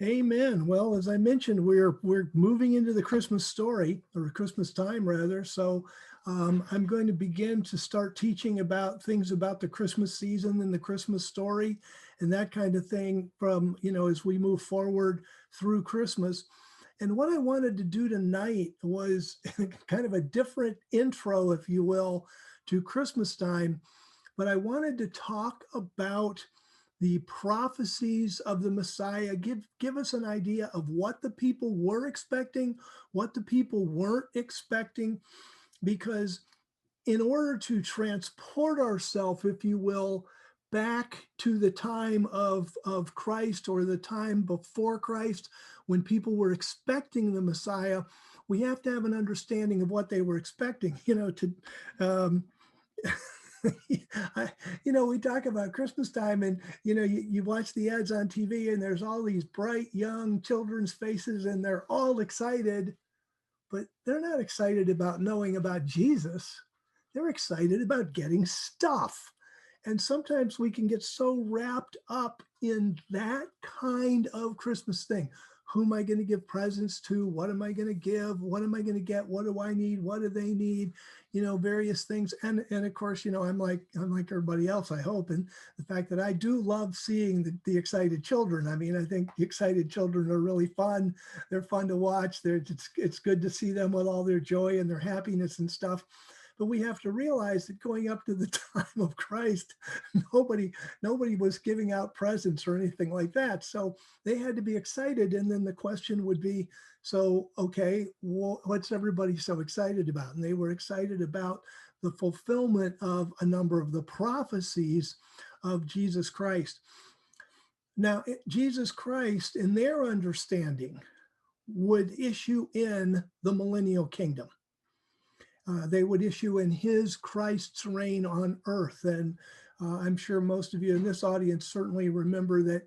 Amen. Well, as I mentioned, we're moving into the Christmas story, or Christmas time rather. So I'm going to begin to start teaching about things about the Christmas season and the Christmas story and that kind of thing from, as we move forward through Christmas. And what I wanted to do tonight was kind of a different intro, if you will, to Christmas time. But I wanted to talk about the prophecies of the Messiah. Give us an idea of what the people were expecting, what the people weren't expecting, because in order to transport ourselves, if you will, back to the time of Christ or the time before Christ, when people were expecting the Messiah, we have to have an understanding of what they were expecting. Um, we talk about Christmas time and, you watch the ads on TV and there's all these bright young children's faces and they're all excited, but they're not excited about knowing about Jesus. They're excited about getting stuff. And sometimes we can get so wrapped up in that kind of Christmas thing. Who am I going to give presents to? What am I going to give? What am I going to get? What do I need? What do they need? Various things. And of course, I'm like everybody else, I hope. And the fact that I do love seeing the excited children. I mean, I think the excited children are really fun. They're fun to watch. It's good to see them with all their joy and their happiness and stuff. But we have to realize that going up to the time of Christ, nobody was giving out presents or anything like that. So they had to be excited. And then the question would be, so, okay, what's everybody so excited about? And they were excited about the fulfillment of a number of the prophecies of Jesus Christ. Now, Jesus Christ, in their understanding, would issue in the millennial kingdom. They would issue in his Christ's reign on earth. And I'm sure most of you in this audience certainly remember that,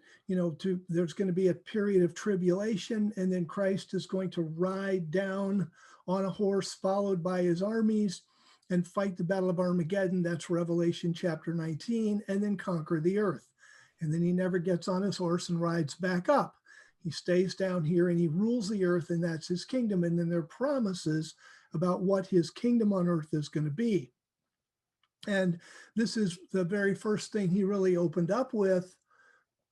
there's going to be a period of tribulation, and then Christ is going to ride down on a horse followed by his armies and fight the battle of Armageddon. That's Revelation chapter 19, and then conquer the earth. And then he never gets on his horse and rides back up. He stays down here and he rules the earth, and that's his kingdom. And then there are promises about what his kingdom on earth is going to be. And this is the very first thing he really opened up with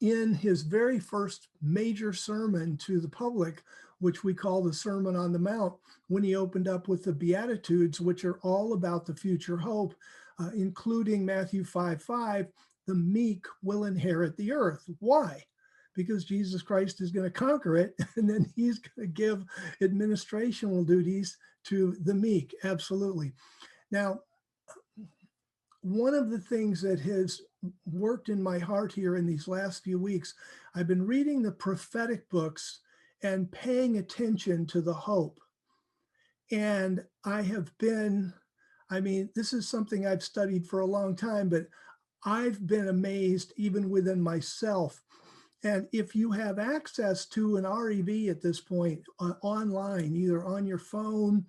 in his very first major sermon to the public, which we call the Sermon on the Mount, when he opened up with the Beatitudes, which are all about the future hope, including Matthew 5:5, the meek will inherit the earth. Why? Because Jesus Christ is going to conquer it, and then he's going to give administrational duties to the meek. Absolutely. Now, one of the things that has worked in my heart here in these last few weeks, I've been reading the prophetic books and paying attention to the hope. And this is something I've studied for a long time, but I've been amazed even within myself. And if you have access to an REV at this point online, either on your phone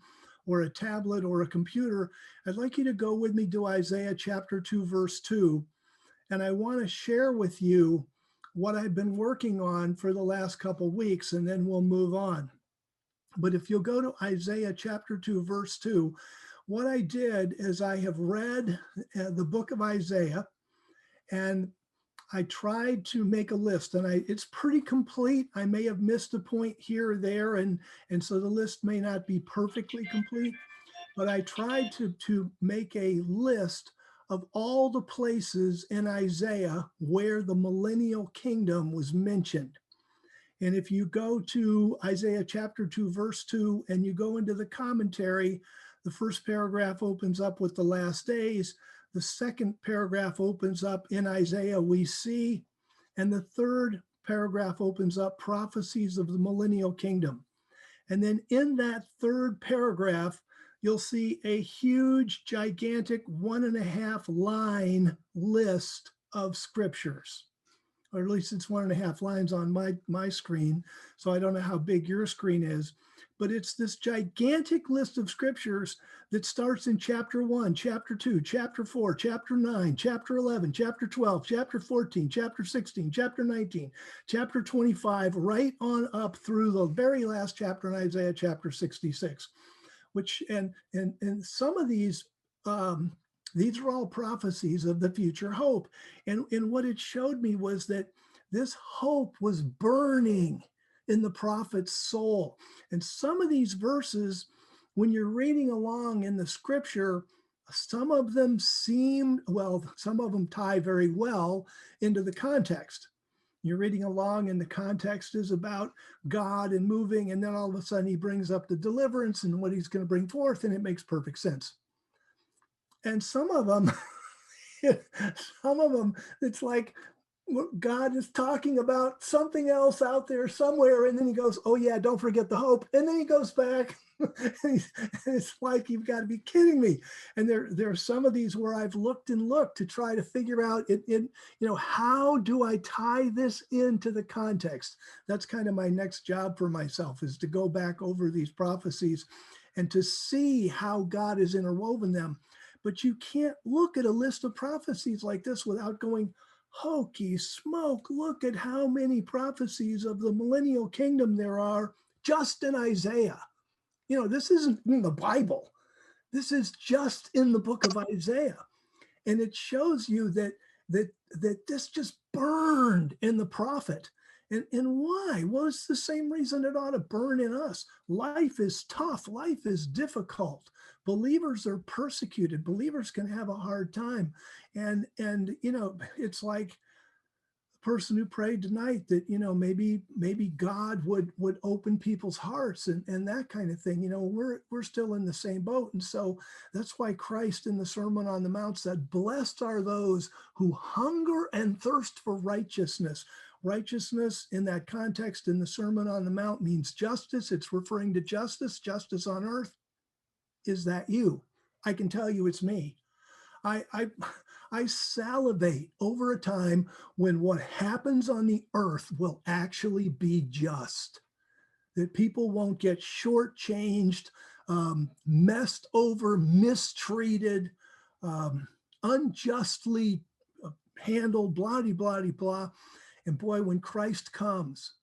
or a tablet or a computer, I'd like you to go with me to Isaiah chapter 2, verse 2. And I want to share with you what I've been working on for the last couple weeks, and then we'll move on. But if you'll go to Isaiah chapter 2, verse 2, what I did is I have read the book of Isaiah, and I tried to make a list, and it's pretty complete. I may have missed a point here or there, and so the list may not be perfectly complete, but I tried to make a list of all the places in Isaiah where the millennial kingdom was mentioned. And if you go to Isaiah chapter 2, verse 2, and you go into the commentary, the first paragraph opens up with the last days. The second paragraph opens up in Isaiah, we see, and the third paragraph opens up prophecies of the millennial kingdom. And then in that third paragraph, you'll see a huge, gigantic 1.5 line list of scriptures. or at least it's 1.5 lines on my screen. So I don't know how big your screen is, but it's this gigantic list of scriptures that starts in chapter 1, chapter 2, chapter 4, chapter 9, chapter 11, chapter 12, chapter 14, chapter 16, chapter 19, chapter 25, right on up through the very last chapter in Isaiah, chapter 66. Which and some of these are all prophecies of the future hope. And what it showed me was that this hope was burning in the prophet's soul. And some of these verses, when you're reading along in the scripture, some of them seem, well, some of them tie very well into the context. You're reading along and the context is about God and moving, and then all of a sudden he brings up the deliverance and what he's going to bring forth, and it makes perfect sense. And some of them, it's like God is talking about something else out there somewhere, and then he goes, "Oh yeah, don't forget the hope," and then he goes back. And it's like, you've got to be kidding me. And there are some of these where I've looked and looked to try to figure out how do I tie this into the context? That's kind of my next job for myself, is to go back over these prophecies and to see how God has interwoven them. But you can't look at a list of prophecies like this without going, hokey smoke, look at how many prophecies of the millennial kingdom there are just in Isaiah. This isn't in the Bible. This is just in the book of Isaiah. And it shows you that this just burned in the prophet. And why? Well, it's the same reason it ought to burn in us. Life is tough. Life is difficult. Believers are persecuted. Believers can have a hard time. And it's like person who prayed tonight that maybe God would open people's hearts and that kind of thing. We're still in the same boat. And so that's why Christ in the Sermon on the Mount said, "Blessed are those who hunger and thirst for righteousness." Righteousness in that context in the Sermon on the Mount means justice. It's referring to justice on earth. Is that you? I can tell you it's me. I salivate over a time when what happens on the earth will actually be just, that people won't get shortchanged, messed over, mistreated, unjustly handled, blah, blah, blah. And boy, when Christ comes,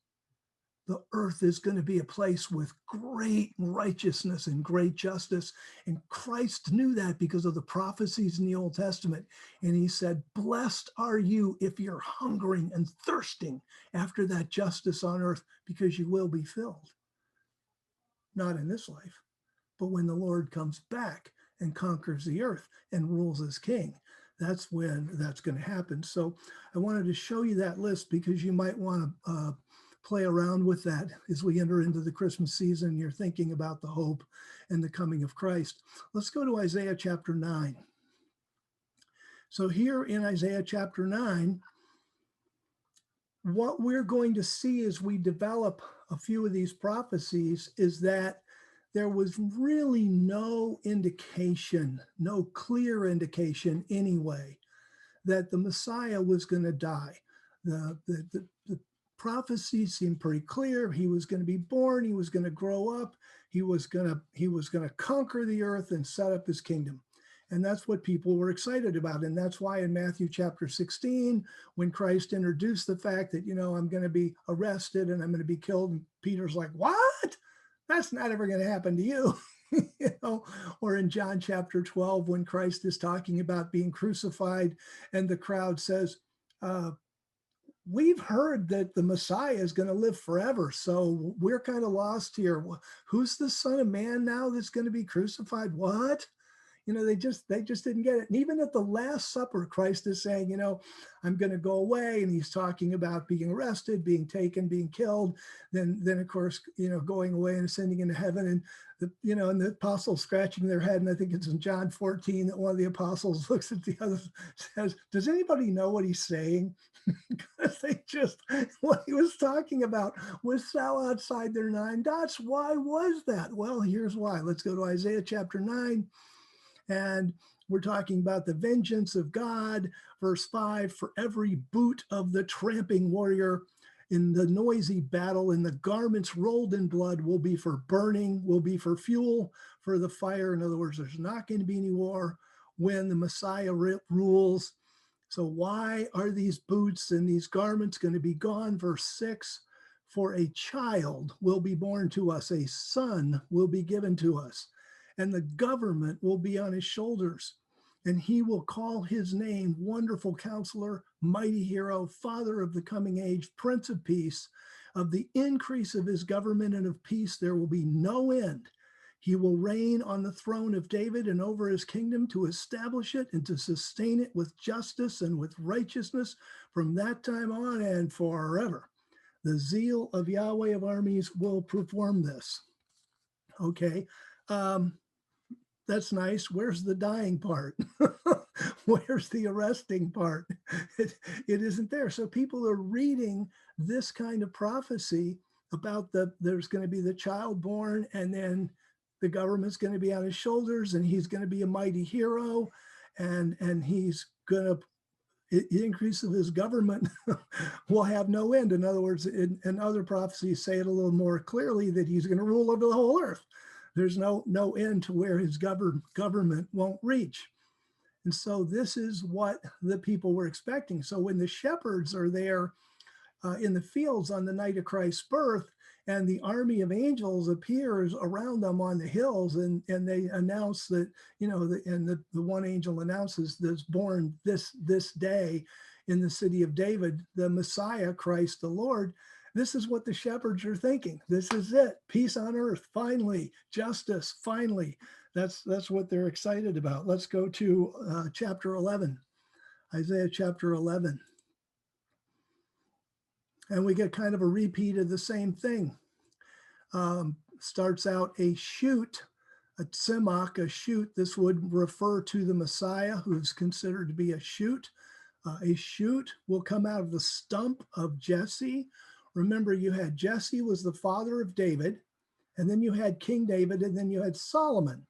the earth is going to be a place with great righteousness and great justice. And Christ knew that because of the prophecies in the Old Testament. And he said, "Blessed are you if you're hungering and thirsting after that justice on earth, because you will be filled." Not in this life, but when the Lord comes back and conquers the earth and rules as king, that's when that's going to happen. So I wanted to show you that list because you might want to play around with that as we enter into the Christmas season. You're thinking about the hope and the coming of Christ. Let's go to Isaiah chapter 9. So here in Isaiah chapter 9, what we're going to see as we develop a few of these prophecies is that there was really no indication, no clear indication anyway, that the Messiah was going to die. The prophecies seemed pretty clear. He was going to be born. He was going to grow up. He was going to conquer the earth and set up his kingdom. And that's what people were excited about. And that's why in Matthew chapter 16, when Christ introduced the fact that, I'm going to be arrested and I'm going to be killed, and Peter's like, "What? That's not ever going to happen to you." Or in John chapter 12, when Christ is talking about being crucified and the crowd says, "We've heard that the Messiah is going to live forever, so we're kind of lost here. Who's the Son of Man now that's going to be crucified?" What? They just didn't get it. And even at the Last Supper, Christ is saying, "I'm going to go away," and he's talking about being arrested, being taken, being killed. Then of course, going away and ascending into heaven, and and the apostles scratching their head. And I think it's in John 14 that one of the apostles looks at the other, says, "Does anybody know what he's saying?" Because what he was talking about was so outside their mind. That's why was that? Well, here's why. Let's go to Isaiah chapter 9. And we're talking about the vengeance of God. Verse 5, for every boot of the tramping warrior in the noisy battle, and the garments rolled in blood will be for burning, will be for fuel, for the fire. In other words, there's not going to be any war when the Messiah rules. So why are these boots and these garments going to be gone? Verse 6, for a child will be born to us, a son will be given to us, and the government will be on his shoulders. And he will call his name Wonderful Counselor, Mighty Hero, Father of the Coming Age, Prince of Peace. Of the increase of his government and of peace, there will be no end. He will reign on the throne of David and over his kingdom, to establish it and to sustain it with justice and with righteousness from that time on and forever. The zeal of Yahweh of armies will perform this. Okay. That's nice. Where's the dying part? Where's the arresting part? It isn't there. So people are reading this kind of prophecy about there's going to be the child born, and then the government's going to be on his shoulders, and he's going to be a mighty hero, and he's going to, the increase of his government will have no end. In other words, in other prophecies say it a little more clearly that he's going to rule over the whole earth. There's no end to where his government won't reach. And so this is what the people were expecting. So when the shepherds are there in the fields on the night of Christ's birth, and the army of angels appears around them on the hills, and they announce that, the one angel announces there's born this day in the city of David, the Messiah, Christ the Lord. This is what the shepherds are thinking. This is it. Peace on earth, finally. Justice, finally. That's what they're excited about. Let's go to chapter 11, Isaiah chapter 11. And we get kind of a repeat of the same thing. Starts out a shoot, a tzimach, a shoot. This would refer to the Messiah, who's considered to be a shoot. A shoot will come out of the stump of Jesse. Remember, you had Jesse was the father of David, and then you had King David, and then you had Solomon.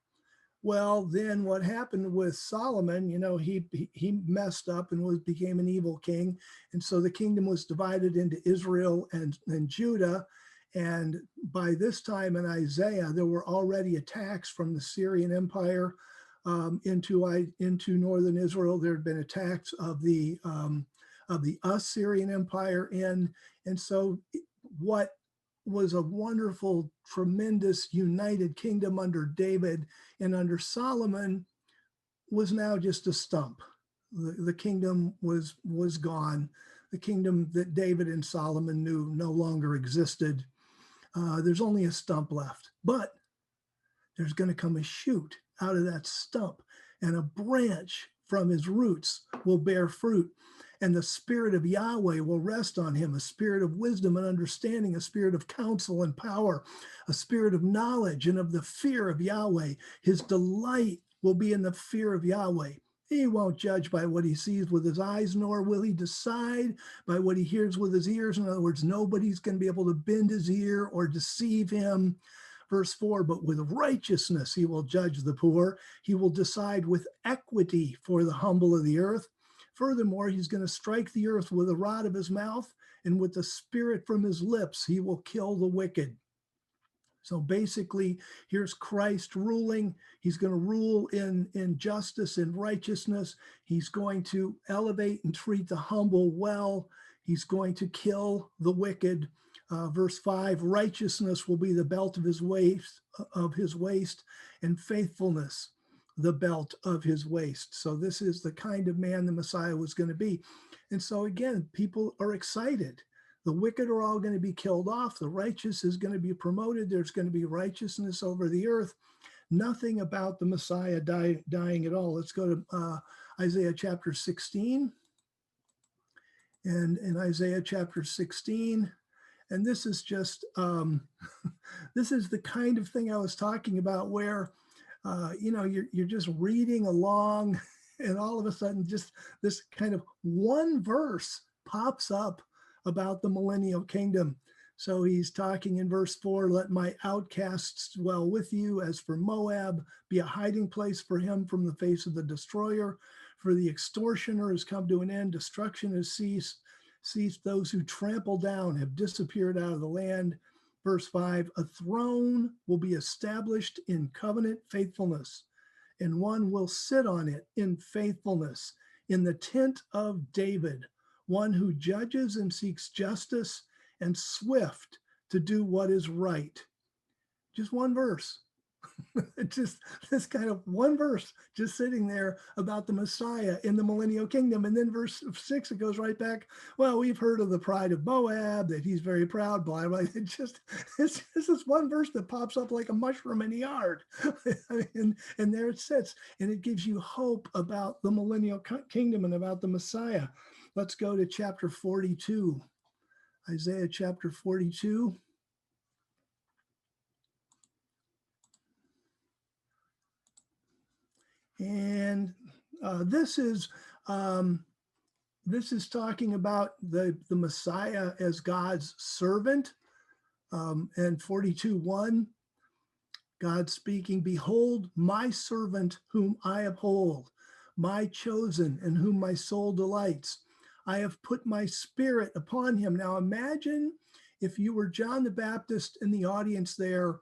Well, then what happened with Solomon, he messed up and became an evil king. And so the kingdom was divided into Israel and Judah. And by this time in Isaiah, there were already attacks from the Syrian Empire into northern Israel. There had been attacks of the Assyrian Empire in. And so what was a wonderful, tremendous, united kingdom under David and under Solomon was now just a stump. The kingdom was gone. The kingdom that David and Solomon knew no longer existed. There's only a stump left, but there's going to come a shoot out of that stump, and a branch from his roots will bear fruit. And the spirit of Yahweh will rest on him, a spirit of wisdom and understanding, a spirit of counsel and power, a spirit of knowledge and of the fear of Yahweh. His delight will be in the fear of Yahweh. He won't judge by what he sees with his eyes, nor will he decide by what he hears with his ears. In other words, nobody's going to be able to bend his ear or deceive him. Verse 4, but with righteousness he will judge the poor. He will decide with equity for the humble of the earth. Furthermore, he's going to strike the earth with the rod of his mouth, and with the spirit from his lips, he will kill the wicked. So basically, here's Christ ruling. He's going to rule in justice and righteousness. He's going to elevate and treat the humble well. He's going to kill the wicked. Verse 5, righteousness will be the belt of his waist, and faithfulness the belt of his waist. So this is the kind of man the Messiah was going to be. And so again, people are excited. The wicked are all going to be killed off. The righteous is going to be promoted. There's going to be righteousness over the earth. Nothing about the Messiah dying at all. Let's go to Isaiah chapter 16. And in Isaiah chapter 16, and this is just, this is the kind of thing I was talking about where, you're just reading along, and all of a sudden just this kind of one verse pops up about the millennial kingdom. So he's talking in verse 4, let my outcasts dwell with you. As for Moab, be a hiding place for him from the face of the destroyer. For the extortioner has come to an end. Destruction has ceased. Those who trample down have disappeared out of the land. Verse 5, a throne will be established in covenant faithfulness, and one will sit on it in faithfulness in the tent of David, one who judges and seeks justice and swift to do what is right. Just one verse. Just this kind of one verse just sitting there about the Messiah in the millennial kingdom. And then verse 6, it goes right back. Well, we've heard of the pride of Moab, that he's very proud, blah, blah. It's this one verse that pops up like a mushroom in the yard. And there it sits. And it gives you hope about the millennial kingdom and about the Messiah. Let's go to chapter 42. Isaiah chapter 42. And this is talking about the Messiah as God's servant. And 42:1, God speaking, behold, my servant whom I uphold, my chosen in whom my soul delights. I have put my spirit upon him. Now imagine if you were John the Baptist in the audience there,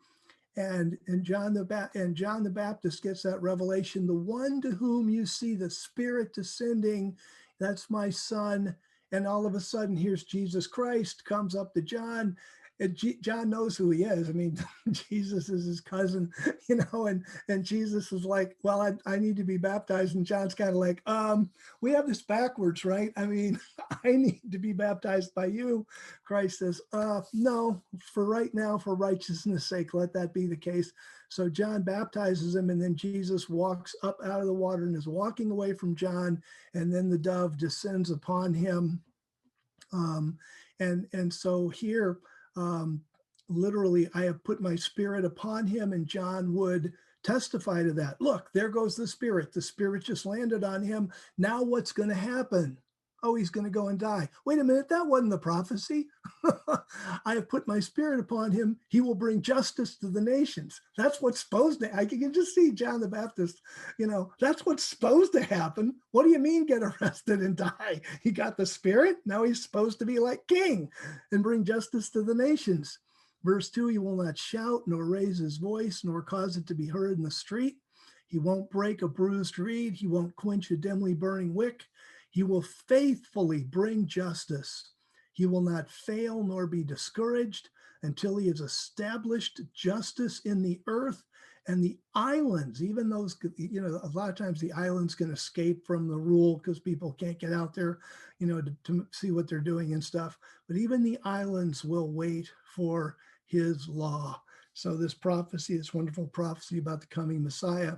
and John the Baptist gets that revelation, the one to whom you see the Spirit descending, that's my son. And all of a sudden, here's Jesus Christ comes up to John. And John knows who he is. I mean, Jesus is his cousin, and Jesus is like, well, I need to be baptized. And John's kind of like, we have this backwards, right? I mean, I need to be baptized by you. Christ says, no, for right now, for righteousness' sake, let that be the case. So John baptizes him, and then Jesus walks up out of the water and is walking away from John, and then the dove descends upon him. And so here, literally, I have put my spirit upon him, and John would testify to that. Look, there goes the spirit. The spirit just landed on him. Now what's going to happen? Oh, he's going to go and die. Wait a minute, that wasn't the prophecy. I have put my spirit upon him. He will bring justice to the nations. That's what's supposed to, I can just see John the Baptist, that's what's supposed to happen. What do you mean get arrested and die? He got the spirit. Now he's supposed to be like king and bring justice to the nations. Verse 2, he will not shout nor raise his voice nor cause it to be heard in the street. He won't break a bruised reed. He won't quench a dimly burning wick. He will faithfully bring justice. He will not fail nor be discouraged until he has established justice in the earth. And the islands, even those, a lot of times the islands can escape from the rule because people can't get out there, to see what they're doing and stuff. But even the islands will wait for his law. So this prophecy, this wonderful prophecy about the coming Messiah.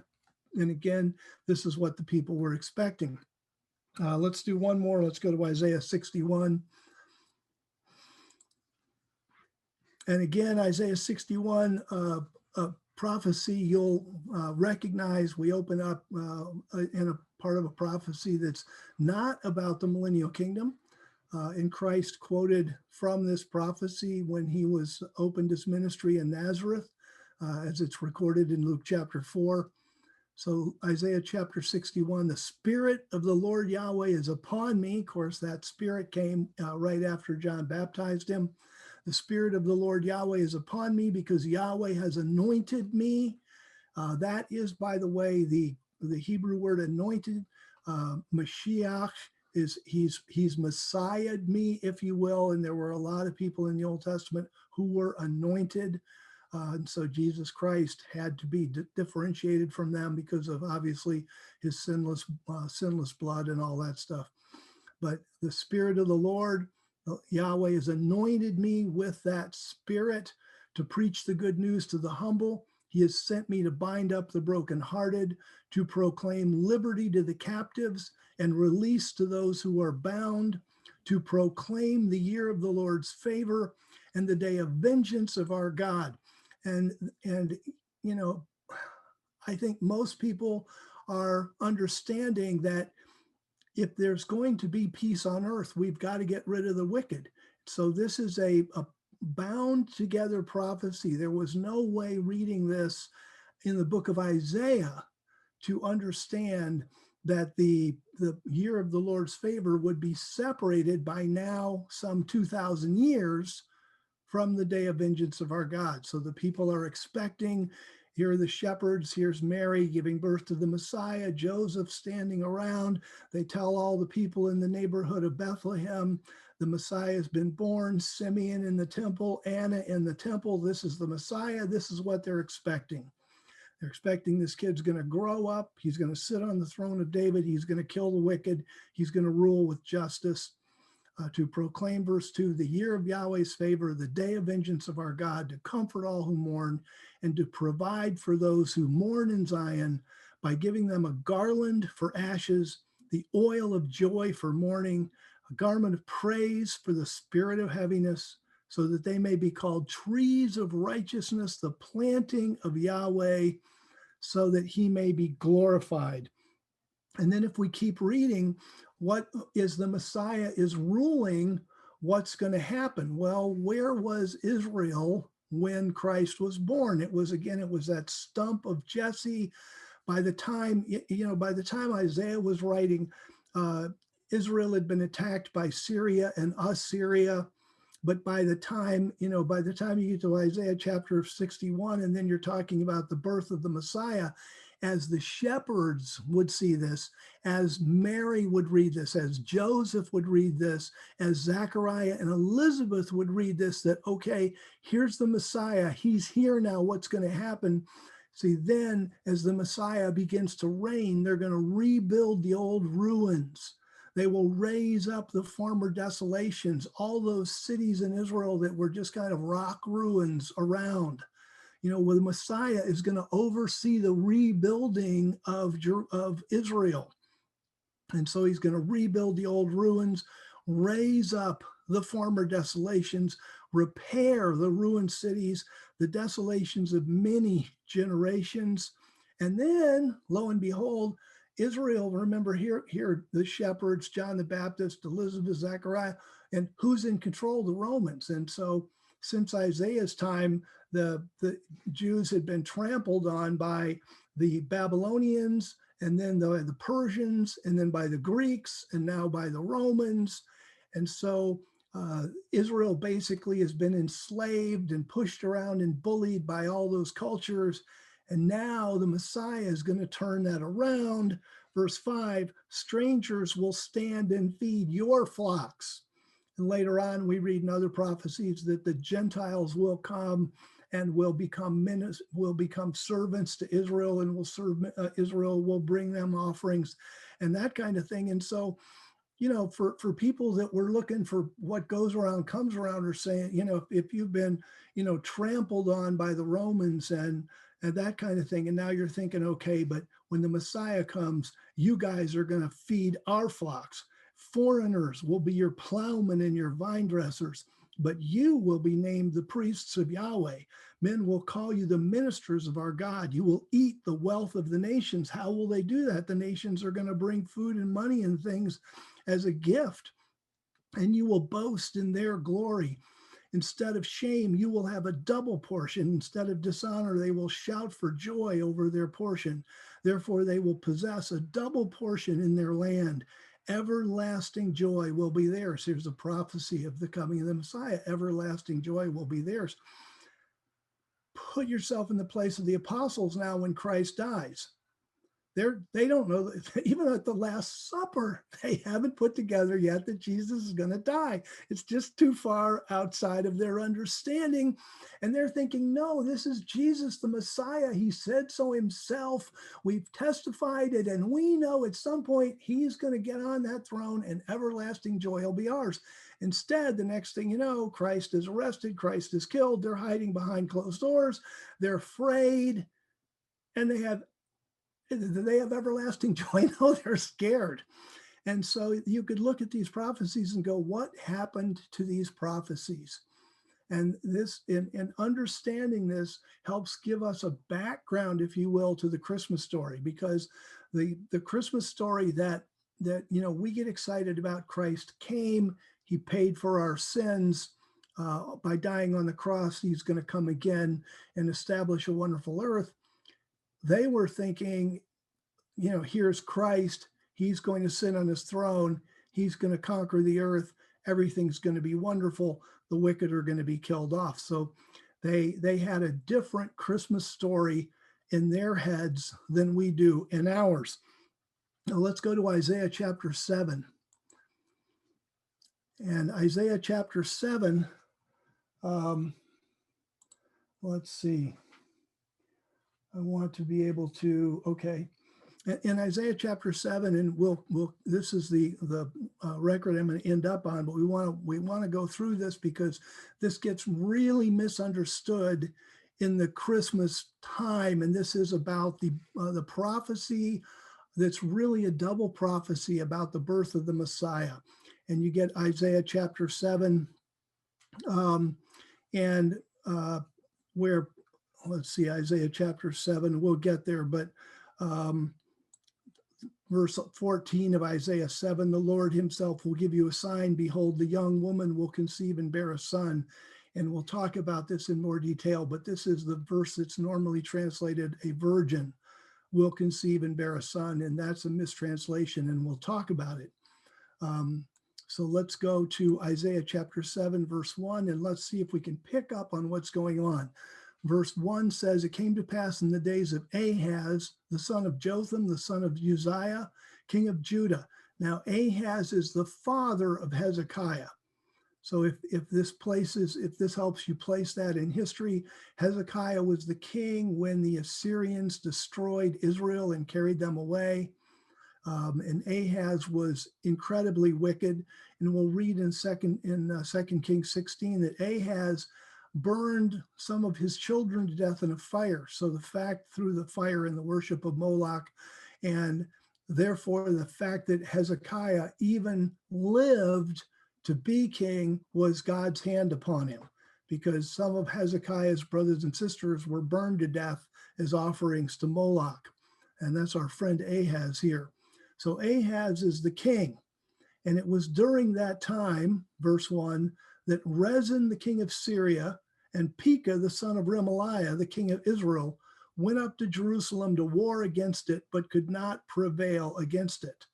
And again, this is what the people were expecting. Let's do one more. Let's go to Isaiah 61. And again, Isaiah 61, a prophecy you'll recognize. We open up in a part of a prophecy that's not about the millennial kingdom. And Christ quoted from this prophecy when he was opened his ministry in Nazareth, as it's recorded in Luke chapter 4. So Isaiah chapter 61, the Spirit of the Lord Yahweh is upon me. Of course, that Spirit came right after John baptized him. The Spirit of the Lord Yahweh is upon me because Yahweh has anointed me. That is, by the way, the Hebrew word anointed. Mashiach is he's Messiahed me, if you will. And there were a lot of people in the Old Testament who were anointed. And so Jesus Christ had to be differentiated from them because of obviously his sinless blood and all that stuff. But the Spirit of the Lord, Yahweh, has anointed me with that Spirit to preach the good news to the humble. He has sent me to bind up the brokenhearted, to proclaim liberty to the captives and release to those who are bound, to proclaim the year of the Lord's favor and the day of vengeance of our God. And I think most people are understanding that if there's going to be peace on earth, we've got to get rid of the wicked. So this is a bound together prophecy. There was no way reading this in the book of Isaiah to understand that the year of the Lord's favor would be separated by now some 2,000 years from the day of vengeance of our God. So the people are expecting, here are the shepherds, here's Mary giving birth to the Messiah, Joseph standing around. They tell all the people in the neighborhood of Bethlehem, the Messiah has been born, Simeon in the temple, Anna in the temple. This is the Messiah. This is what they're expecting. They're expecting this kid's going to grow up. He's going to sit on the throne of David. He's going to kill the wicked. He's going to rule with justice. To proclaim, verse 2, the year of Yahweh's favor, the day of vengeance of our God, to comfort all who mourn, and to provide for those who mourn in Zion by giving them a garland for ashes, the oil of joy for mourning, a garment of praise for the spirit of heaviness, so that they may be called trees of righteousness, the planting of Yahweh, so that he may be glorified. And then if we keep reading, what is the Messiah is ruling, what's going to happen? Well, where was Israel when Christ was born? It was that stump of Jesse. By the time, by the time Isaiah was writing, Israel had been attacked by Syria and Assyria. But by the time you get to Isaiah chapter 61, and then you're talking about the birth of the Messiah, as the shepherds would see this, as Mary would read this, as Joseph would read this, as Zachariah and Elizabeth would read this, that, okay, here's the Messiah. He's here now. What's going to happen? See, then as the Messiah begins to reign, they're going to rebuild the old ruins. They will raise up the former desolations, all those cities in Israel that were just kind of rock ruins around. Where the Messiah is going to oversee the rebuilding of Israel. And so he's going to rebuild the old ruins, raise up the former desolations, repair the ruined cities, the desolations of many generations. And then, lo and behold, Israel, remember here the shepherds, John the Baptist, Elizabeth, Zachariah, and who's in control? The Romans. And so since Isaiah's time, the Jews had been trampled on by the Babylonians, and then the Persians, and then by the Greeks, and now by the Romans. And so Israel basically has been enslaved and pushed around and bullied by all those cultures. And now the Messiah is going to turn that around. Verse 5, strangers will stand and feed your flocks. And later on, we read in other prophecies that the Gentiles will come and will become servants to Israel, and will serve Israel, will bring them offerings and that kind of thing. And so, for people that were looking for what goes around comes around, are saying, if you've been, trampled on by the Romans and that kind of thing, and now you're thinking, okay, but when the Messiah comes, you guys are going to feed our flocks. Foreigners will be your plowmen and your vine dressers, but you will be named the priests of Yahweh. Men will call you the ministers of our God. You will eat the wealth of the nations. How will they do that? The nations are going to bring food and money and things as a gift, and you will boast in their glory. Instead of shame, you will have a double portion. Instead of dishonor, they will shout for joy over their portion. Therefore, they will possess a double portion in their land. Everlasting joy will be theirs. Here's a prophecy of the coming of the Messiah. Everlasting joy will be theirs. Put yourself in the place of the apostles now when Christ dies. They don't know that, even at the Last Supper, they haven't put together yet that Jesus is going to die. It's just too far outside of their understanding. And they're thinking, no, this is Jesus, the Messiah. He said so himself. We've testified it, and we know at some point he's going to get on that throne and everlasting joy will be ours. Instead, the next thing you know, Christ is arrested, Christ is killed. They're hiding behind closed doors. They're afraid, and they have everlasting joy? No, they're scared. And so you could look at these prophecies and go, what happened to these prophecies? And this, in understanding this, helps give us a background, if you will, to the Christmas story, because the Christmas story that we get excited about, Christ came, he paid for our sins, by dying on the cross, he's going to come again and establish a wonderful earth. They were thinking, here's Christ. He's going to sit on his throne. He's going to conquer the earth. Everything's going to be wonderful. The wicked are going to be killed off. So they had a different Christmas story in their heads than we do in ours. Now let's go to Isaiah chapter 7. And Isaiah chapter 7, let's see. I want to be able to, okay. In Isaiah chapter 7, and we'll this is the record I'm going to end up on, but we want to go through this because this gets really misunderstood in the Christmas time, and this is about the prophecy that's really a double prophecy about the birth of the Messiah. And you get Isaiah chapter 7, and where, let's see, Isaiah chapter 7, we'll get there, but verse 14 of Isaiah 7, the Lord himself will give you a sign. Behold, the young woman will conceive and bear a son. And we'll talk about this in more detail, but this is the verse that's normally translated, a virgin will conceive and bear a son. And that's a mistranslation, and we'll talk about it. So let's go to Isaiah chapter 7, verse 1, and let's see if we can pick up on what's going on. Verse 1 says, it came to pass in the days of Ahaz, the son of Jotham, the son of Uzziah, king of Judah. Now, Ahaz is the father of Hezekiah. So if this helps you place that in history, Hezekiah was the king when the Assyrians destroyed Israel and carried them away. And Ahaz was incredibly wicked. And we'll read in 2 Kings 16 that Ahaz burned some of his children to death in a fire. So the fact through the fire and the worship of Moloch, and therefore the fact that Hezekiah even lived to be king was God's hand upon him, because some of Hezekiah's brothers and sisters were burned to death as offerings to Moloch. And that's our friend Ahaz here. So Ahaz is the king. And it was during that time, verse 1, that Rezin, the king of Syria, and Pekah, the son of Remaliah, the king of Israel, went up to Jerusalem to war against it, but could not prevail against it.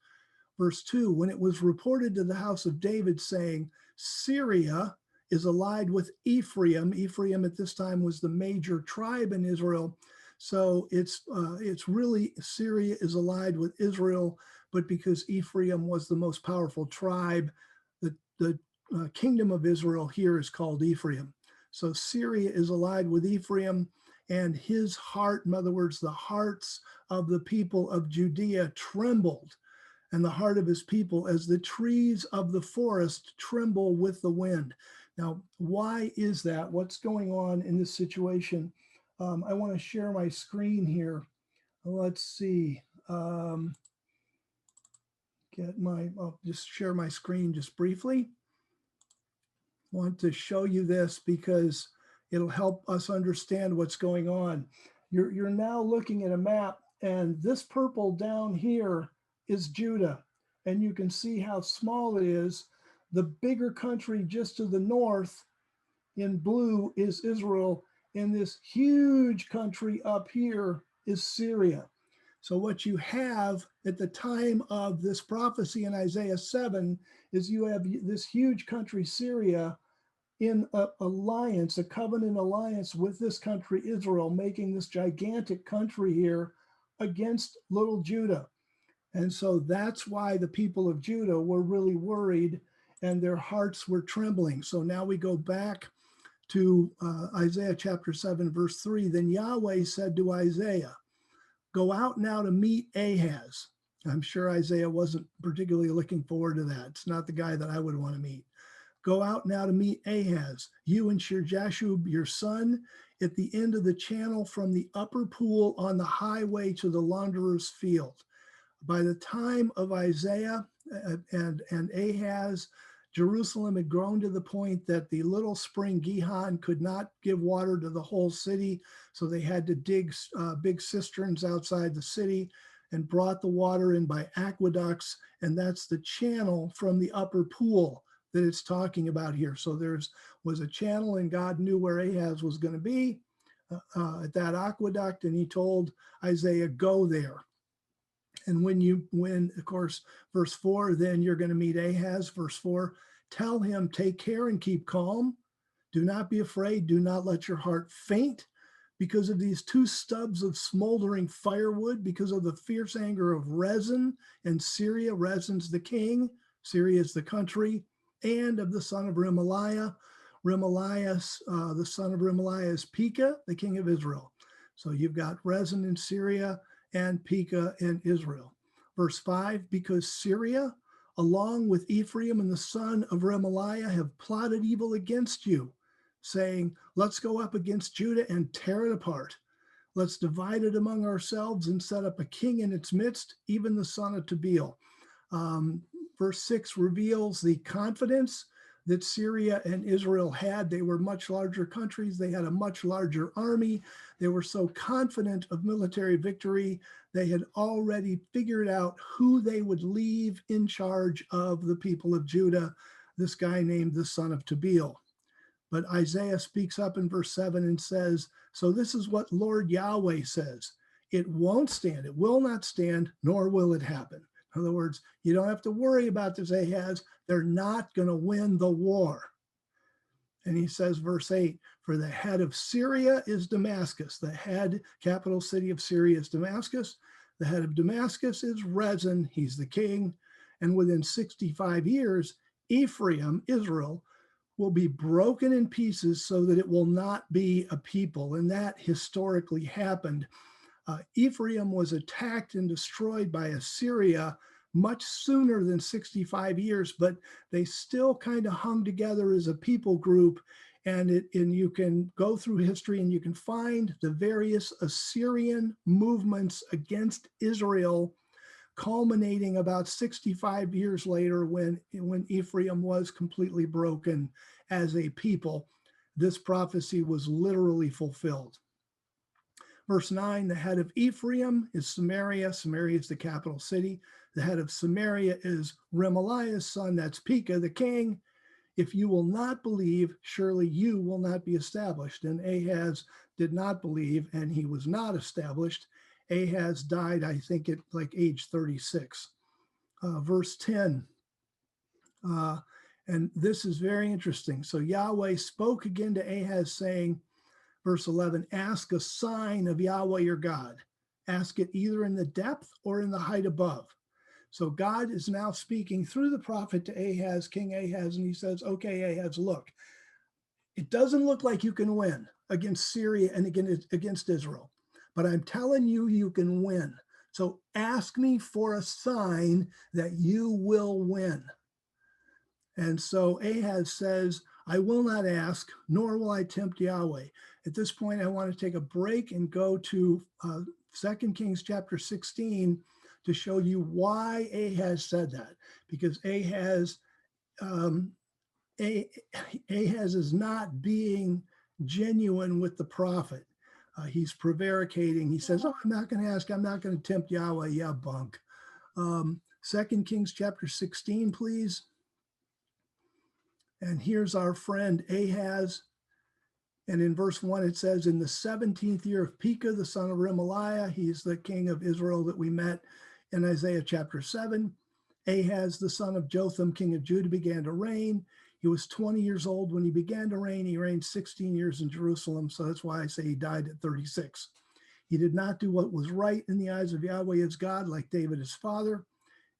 Verse 2, when it was reported to the house of David, saying, Syria is allied with Ephraim. Ephraim at this time was the major tribe in Israel. So it's really Syria is allied with Israel, but because Ephraim was the most powerful tribe, the kingdom of Israel here is called Ephraim. So Syria is allied with Ephraim, and his heart, in other words, the hearts of the people of Judea trembled, and the heart of his people as the trees of the forest tremble with the wind. Now, why is that? What's going on in this situation? I want to share my screen here. Let's see. I'll just share my screen just briefly. Want to show you this because it'll help us understand what's going on. You're now looking at a map, and this purple down here is Judah, and you can see how small it is. The bigger country just to the north in blue is Israel, and this huge country up here is Syria. So what you have at the time of this prophecy in Isaiah 7 is you have this huge country, Syria, in a covenant alliance with this country, Israel, making this gigantic country here against little Judah. And so that's why the people of Judah were really worried and their hearts were trembling. So now we go back to Isaiah chapter 7, verse 3. Then Yahweh said to Isaiah, go out now to meet Ahaz. I'm sure Isaiah wasn't particularly looking forward to that. It's not the guy that I would want to meet. Go out now to meet Ahaz, you and Shir-Jashub, your son, at the end of the channel from the upper pool on the highway to the launderer's field. By the time of Isaiah and Ahaz, Jerusalem had grown to the point that the little spring Gihon could not give water to the whole city, so they had to dig big cisterns outside the city and brought the water in by aqueducts, and that's the channel from the upper pool. that it's talking about here. So was a channel, and God knew where Ahaz was going to be at that aqueduct, and he told Isaiah, go there. And when of course, verse 4, then you're going to meet Ahaz. Verse 4, tell him, take care and keep calm. Do not be afraid. Do not let your heart faint because of these two stubs of smoldering firewood, because of the fierce anger of Rezin and Syria. Rezin's the king, Syria is the country, and of the son of Remaliah. Remaliah, the son of Remaliah is Pekah, the king of Israel. So you've got Rezin in Syria and Pekah in Israel. Verse 5, because Syria, along with Ephraim and the son of Remaliah, have plotted evil against you, saying, let's go up against Judah and tear it apart. Let's divide it among ourselves and set up a king in its midst, even the son of Tabeel. Verse 6 reveals the confidence that Syria and Israel had. They were much larger countries. They had a much larger army. They were so confident of military victory. They had already figured out who they would leave in charge of the people of Judah, this guy named the son of Tabeel. But Isaiah speaks up in verse 7 and says, so this is what Lord Yahweh says. It won't stand. It will not stand, nor will it happen. In other words, you don't have to worry about this, Ahaz. They're not going to win the war. And he says, verse 8, for the head of Syria is Damascus. The head, capital city of Syria is Damascus. The head of Damascus is Rezin. He's the king. And within 65 years, Ephraim, Israel, will be broken in pieces so that it will not be a people. And that historically happened. Ephraim was attacked and destroyed by Assyria much sooner than 65 years, but they still kind of hung together as a people group. And you can go through history and you can find the various Assyrian movements against Israel, culminating about 65 years later when Ephraim was completely broken as a people. This prophecy was literally fulfilled. Verse 9, the head of Ephraim is Samaria. Samaria is the capital city. The head of Samaria is Remaliah's son, that's Pekah, the king. If you will not believe, surely you will not be established. And Ahaz did not believe, and he was not established. Ahaz died, I think, at like age 36. Verse 10, and this is very interesting. So Yahweh spoke again to Ahaz, saying, verse 11, ask a sign of Yahweh your God. Ask it either in the depth or in the height above. So God is now speaking through the prophet to Ahaz, King Ahaz, and he says, okay, Ahaz, look, it doesn't look like you can win against Syria and against Israel, but I'm telling you, you can win. So ask me for a sign that you will win. And so Ahaz says, I will not ask, nor will I tempt Yahweh. At this point, I want to take a break and go to 2 Kings chapter 16 to show you why Ahaz said that. Because Ahaz is not being genuine with the prophet. He's prevaricating. He says, oh, I'm not going to ask. I'm not going to tempt Yahweh. Yeah, bunk. 2 Kings chapter 16, please. And here's our friend Ahaz. And in verse 1, it says, in the 17th year of Pekah, the son of Remaliah, he's the king of Israel that we met in Isaiah chapter 7. Ahaz, the son of Jotham, king of Judah, began to reign. He was 20 years old when he began to reign. He reigned 16 years in Jerusalem. So that's why I say he died at 36. He did not do what was right in the eyes of Yahweh his God, like David his father.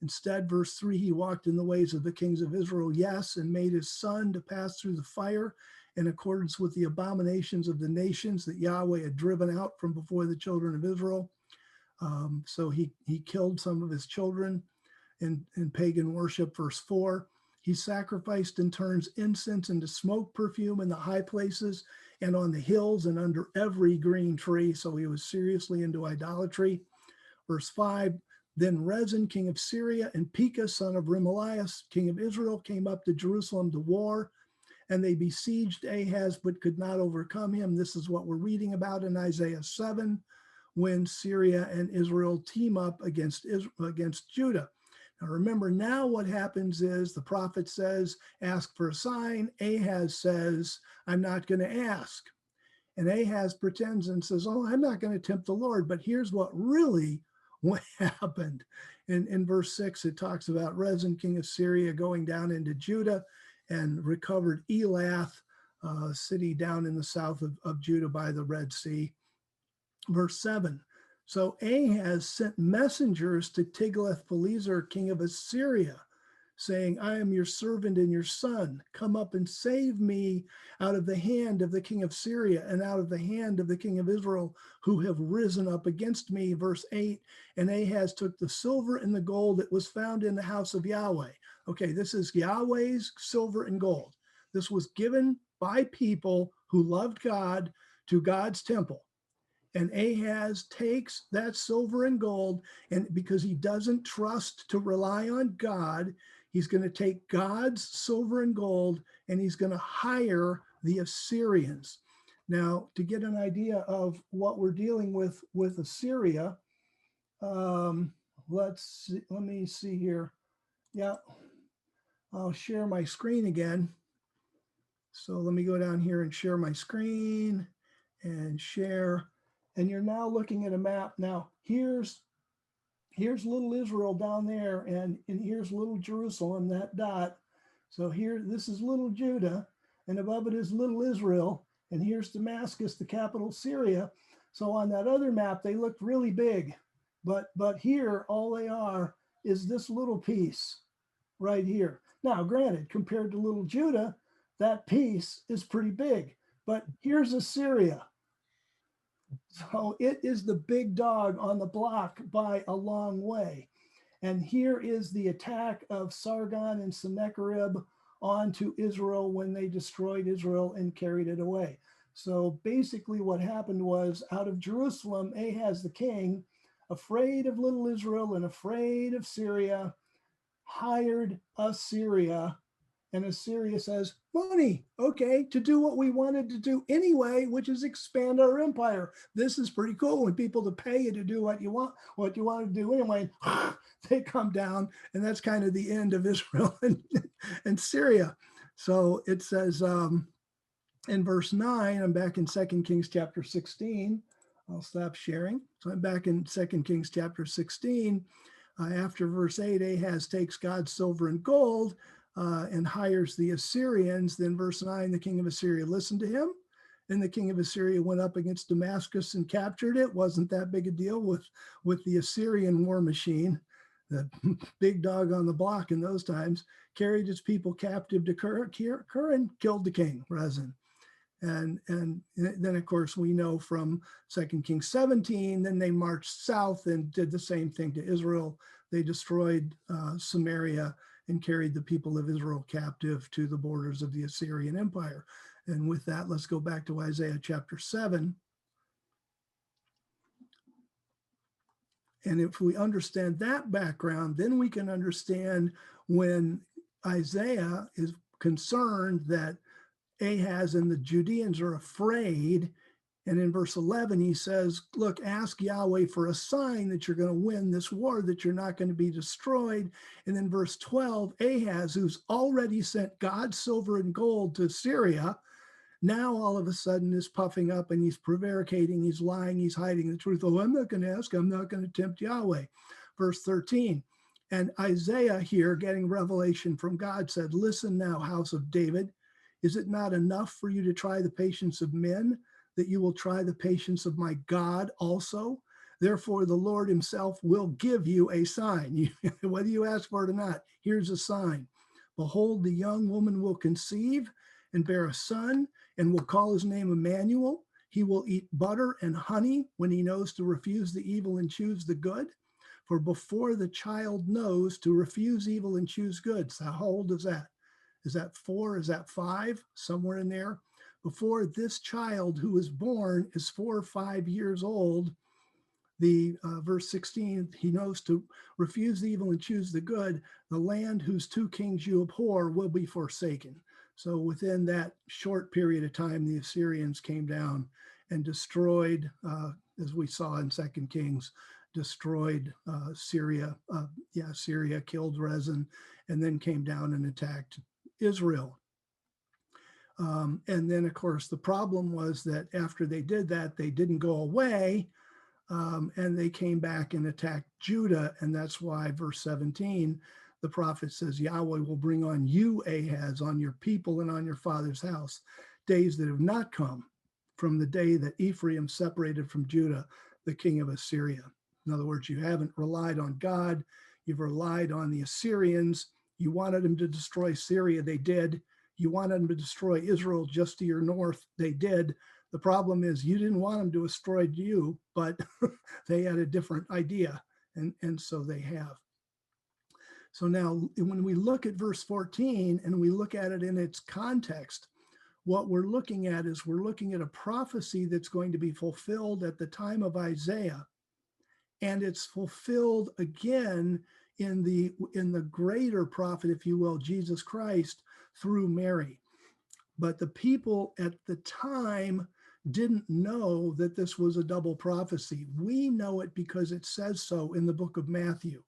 Instead, verse 3, he walked in the ways of the kings of Israel, yes, and made his son to pass through the fire in accordance with the abominations of the nations that Yahweh had driven out from before the children of Israel. So he killed some of his children in pagan worship. Verse 4, he sacrificed and turns incense into smoke perfume in the high places and on the hills and under every green tree. So he was seriously into idolatry. Verse 5, then Rezin, king of Syria, and Pekah, son of Remaliah, king of Israel, came up to Jerusalem to war, and they besieged Ahaz, but could not overcome him. This is what we're reading about in Isaiah 7, when Syria and Israel team up against Judah. Now remember, now what happens is the prophet says, ask for a sign. Ahaz says, I'm not going to ask. And Ahaz pretends and says, oh, I'm not going to tempt the Lord. But here's what really what happened. In verse 6, it talks about Rezin, king of Syria, going down into Judah and recovered Elath, city down in the south of Judah by the Red Sea. Verse 7, so Ahaz sent messengers to Tiglath-Pileser, king of Assyria, saying, I am your servant and your son. Come up and save me out of the hand of the king of Syria and out of the hand of the king of Israel, who have risen up against me. Verse 8, and Ahaz took the silver and the gold that was found in the house of Yahweh. Okay, this is Yahweh's silver and gold. This was given by people who loved God to God's temple. And Ahaz takes that silver and gold, and because he doesn't trust to rely on God, he's going to take God's silver and gold and he's going to hire the Assyrians. Now, to get an idea of what we're dealing with Assyria, let me see here. Yeah, I'll share my screen again. So let me go down here and share my screen and share. And you're now looking at a map. Now, here's little Israel down there, and here's little Jerusalem, that dot. So here, this is little Judah, and above it is little Israel, and here's Damascus, the capital Syria. So on that other map, they looked really big, but here, all they are is this little piece right here. Now, granted, compared to little Judah, that piece is pretty big, but here's Assyria. So it is the big dog on the block by a long way. And here is the attack of Sargon and Sennacherib onto Israel when they destroyed Israel and carried it away. So basically what happened was, out of Jerusalem, Ahaz the king, afraid of little Israel and afraid of Syria, hired Assyria. And Assyria says, money, okay, to do what we wanted to do anyway, which is expand our empire. This is pretty cool when people to pay you to do what you want to do anyway. They come down, and that's kind of the end of Israel and Syria. So it says in verse 9, I'm back in 2 Kings chapter 16. I'll stop sharing. So I'm back in 2 Kings chapter 16. After verse 8, Ahaz takes God's silver and gold, and hires the Assyrians. Then verse 9, the king of Assyria listened to him. And the king of Assyria went up against Damascus and captured it. Wasn't that big a deal with the Assyrian war machine, the big dog on the block in those times, carried his people captive to Kir and killed the king, Rezin. And then, of course, we know from 2 Kings 17, then they marched south and did the same thing to Israel. They destroyed Samaria and carried the people of Israel captive to the borders of the Assyrian Empire. And with that, let's go back to Isaiah chapter 7. And if we understand that background, then we can understand when Isaiah is concerned that Ahaz and the Judeans are afraid. And in verse 11, he says, look, ask Yahweh for a sign that you're going to win this war, that you're not going to be destroyed. And then verse 12, Ahaz, who's already sent God's silver and gold to Syria, now all of a sudden is puffing up and he's prevaricating, he's lying, he's hiding the truth. Oh, I'm not going to ask, I'm not going to tempt Yahweh. Verse 13, and Isaiah here, getting revelation from God, said, listen now, house of David, is it not enough for you to try the patience of men, that you will try the patience of my God also? Therefore, the Lord himself will give you a sign. Whether you ask for it or not, here's a sign. Behold, the young woman will conceive and bear a son, and will call his name Emmanuel. He will eat butter and honey when he knows to refuse the evil and choose the good. For before the child knows to refuse evil and choose good. So how old is that? Is that 4? Is that 5? Somewhere in there. Before this child who is born is 4 or 5 years old, the verse 16, he knows to refuse the evil and choose the good. The land whose 2 kings you abhor will be forsaken. So within that short period of time, the Assyrians came down and destroyed, as we saw in 2 Kings, destroyed Syria. Syria, killed Rezin, and then came down and attacked Israel. And then, of course, the problem was that after they did that, they didn't go away, and they came back and attacked Judah. And that's why verse 17, the prophet says, Yahweh will bring on you, Ahaz, on your people and on your father's house, days that have not come from the day that Ephraim separated from Judah, the king of Assyria. In other words, you haven't relied on God. You've relied on the Assyrians. You wanted them to destroy Syria. They did. You wanted them to destroy Israel just to your north. They did. The problem is you didn't want them to destroy you, but they had a different idea, and so they have. So now when we look at verse 14 and we look at it in its context, what we're looking at is we're looking at a prophecy that's going to be fulfilled at the time of Isaiah, and it's fulfilled again in the greater prophet, if you will, Jesus Christ, through Mary. But the people at the time didn't know that this was a double prophecy. We know it because it says so in the book of Matthew.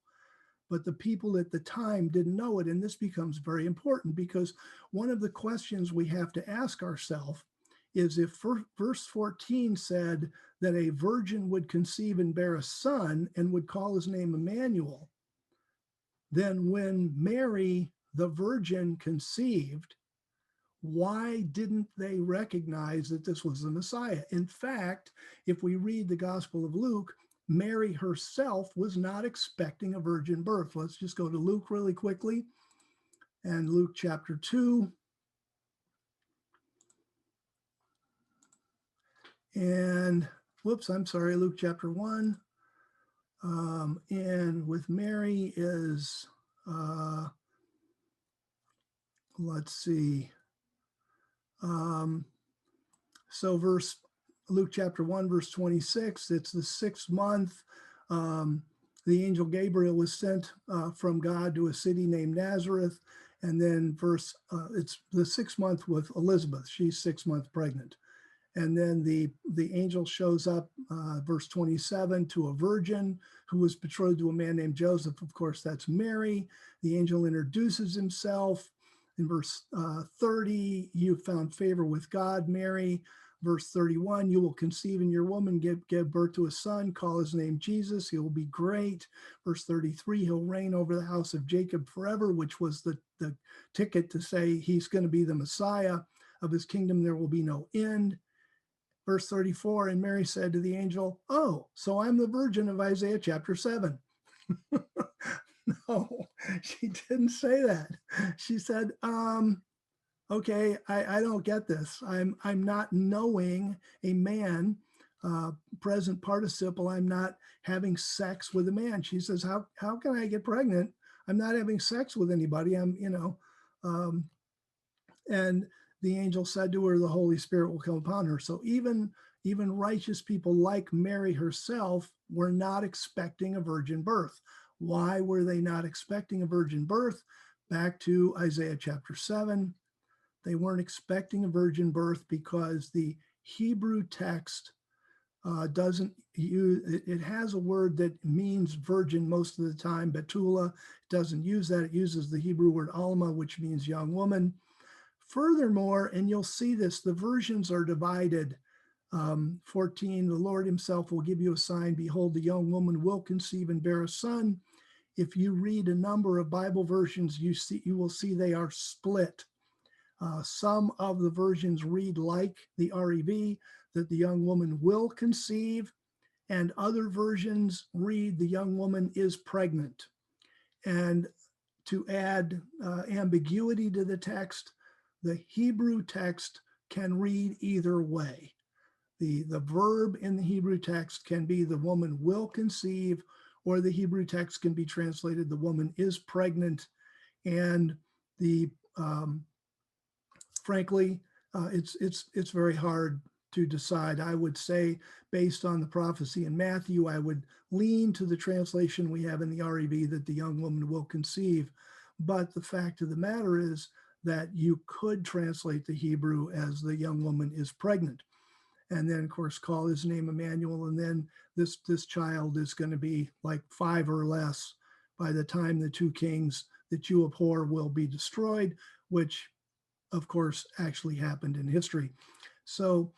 But the people at the time didn't know it. And this becomes very important because one of the questions we have to ask ourselves is if verse 14 said that a virgin would conceive and bear a son and would call his name Emmanuel, then when Mary, the virgin, conceived, why didn't they recognize that this was the Messiah? In fact, if we read the Gospel of Luke, Mary herself was not expecting a virgin birth. Let's just go to Luke really quickly. And Luke chapter 2. And Luke chapter 1. And with Mary is, let's see. So Luke chapter 1, verse 26, it's the 6th month. The angel Gabriel was sent from God to a city named Nazareth. And then it's the 6th month with Elizabeth. She's 6 months pregnant. And then the angel shows up, verse 27, to a virgin who was betrothed to a man named Joseph. Of course, that's Mary. The angel introduces himself. In verse 30, you found favor with God, Mary. Verse 31, you will conceive in your woman, give birth to a son, call his name Jesus. He will be great. Verse 33, he'll reign over the house of Jacob forever, which was the ticket to say he's going to be the Messiah of his kingdom. There will be no end. Verse 34, and Mary said to the angel, oh, so I'm the virgin of Isaiah chapter 7. No, she didn't say that. She said, okay, I don't get this. I'm not knowing a man, present participle. I'm not having sex with a man. She says, how can I get pregnant? I'm not having sex with anybody. And the angel said to her, the Holy Spirit will come upon her. So even righteous people like Mary herself were not expecting a virgin birth. Why were they not expecting a virgin birth? Back to Isaiah chapter 7. They weren't expecting a virgin birth because the Hebrew text doesn't use, it has a word that means virgin most of the time, Betula. It doesn't use that. It uses the Hebrew word alma, which means young woman. Furthermore, and you'll see this, the versions are divided. 14, the Lord himself will give you a sign. Behold, the young woman will conceive and bear a son. If you read a number of Bible versions, you will see they are split. Some of the versions read like the REV, that the young woman will conceive, and other versions read the young woman is pregnant. And to add ambiguity to the text, the Hebrew text can read either way. The verb in the Hebrew text can be the woman will conceive, or the Hebrew text can be translated the woman is pregnant. And frankly, it's very hard to decide. I would say, based on the prophecy in Matthew, I would lean to the translation we have in the REV that the young woman will conceive. But the fact of the matter is that you could translate the Hebrew as the young woman is pregnant. and then of course call his name Emmanuel. And then this child is going to be like 5 or less by the time the two kings that you abhor will be destroyed, which of course actually happened in history. So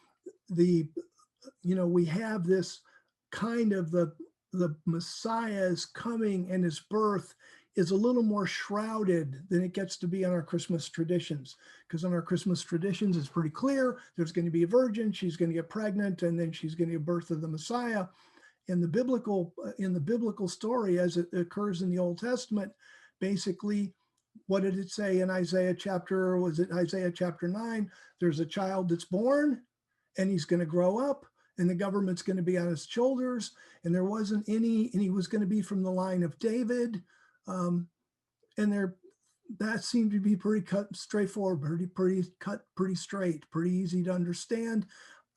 the we have this kind of the Messiah's coming and his birth is a little more shrouded than it gets to be in our Christmas traditions. Because in our Christmas traditions, it's pretty clear there's going to be a virgin, she's going to get pregnant, and then she's going to give birth to the Messiah. In the biblical story, as it occurs in the Old Testament, basically, what did it say in Isaiah chapter? Was it Isaiah chapter 9? There's a child that's born, and he's going to grow up, and the government's going to be on his shoulders. And there wasn't any, and he was going to be from the line of David. And there, that seemed to be pretty cut straightforward, pretty straight, pretty easy to understand.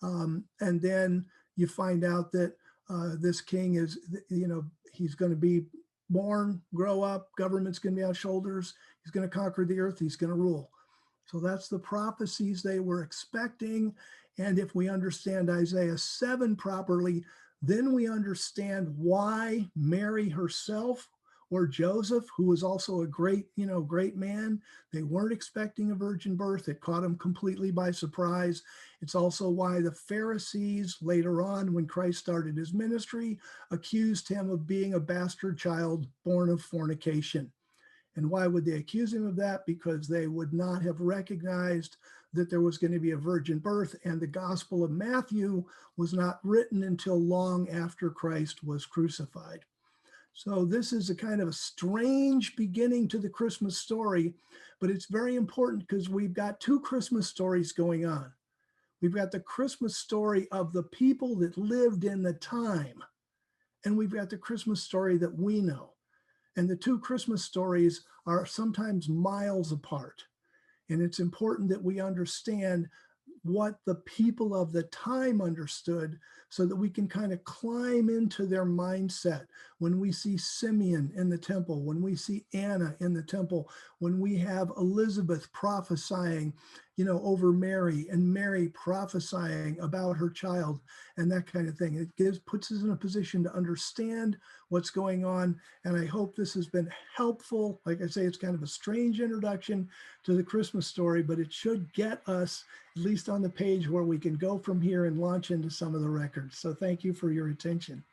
And then you find out that this king is, he's going to be born, grow up, government's going to be on his shoulders. He's going to conquer the earth. He's going to rule. So that's the prophecies they were expecting. And if we understand Isaiah 7 properly, then we understand why Mary herself or Joseph, who was also a great man, they weren't expecting a virgin birth. It caught them completely by surprise. It's also why the Pharisees later on, when Christ started his ministry, accused him of being a bastard child born of fornication. And why would they accuse him of that? Because they would not have recognized that there was going to be a virgin birth, and the Gospel of Matthew was not written until long after Christ was crucified. So this is a kind of a strange beginning to the Christmas story, but it's very important because we've got two Christmas stories going on. We've got the Christmas story of the people that lived in the time, and we've got the Christmas story that we know. And the two Christmas stories are sometimes miles apart. And it's important that we understand what the people of the time understood so that we can kind of climb into their mindset. When we see Simeon in the temple, when we see Anna in the temple, when we have Elizabeth prophesying, over Mary, and Mary prophesying about her child and that kind of thing. It puts us in a position to understand what's going on. And I hope this has been helpful. Like I say, it's kind of a strange introduction to the Christmas story, but it should get us at least on the page where we can go from here and launch into some of the records. So thank you for your attention.